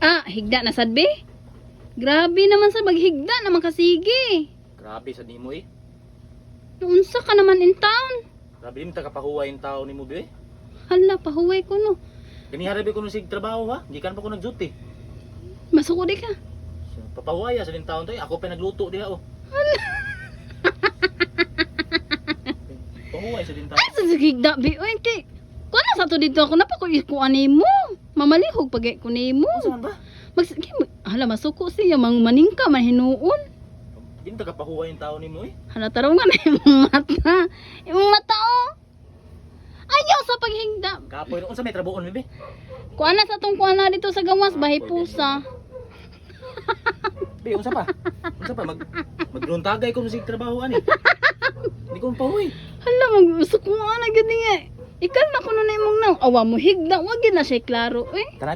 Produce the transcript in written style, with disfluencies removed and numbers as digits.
Ah, higda na sad be. Grabe naman sa maghigda naman kasige. Grabe sa nimo eh. Unsa ka naman in town? Grabe din ta kapahuway yung tao nimo be. Hala, pahuway ko no. Ganihara be ko nung sig trabaho ha. Gikan pa ko nagduty. Masuko di ka. So, papahuway sa din taon to eh. Ako pa nagluto diha oh. Pahuway sa din taon. Sa higda be. Oy, kay. Kuno sa to dito ako napakuy ko animo. Mamalihog pag ko nimo. Unsa man ba? Hala, masuko siya maningka mahinuon. Din ta kapahuway yung tao nimo eh. Hala, tarong nga na imong mata. Imong mata oh. Ayaw sa paghigda. Kapoy unsa may trabuhon be? Kuan na sa tong kuan na dito sa gawas bahay pusa. Be, unsa pa? Unsa pa magluntagay ko sig trabaho ani. Hindi ko pahuway. Hala, magsuko nga na gani nga. Ikal na kuno na imong nang awa mo higda, wag gyud na siya klaro eh. Tara.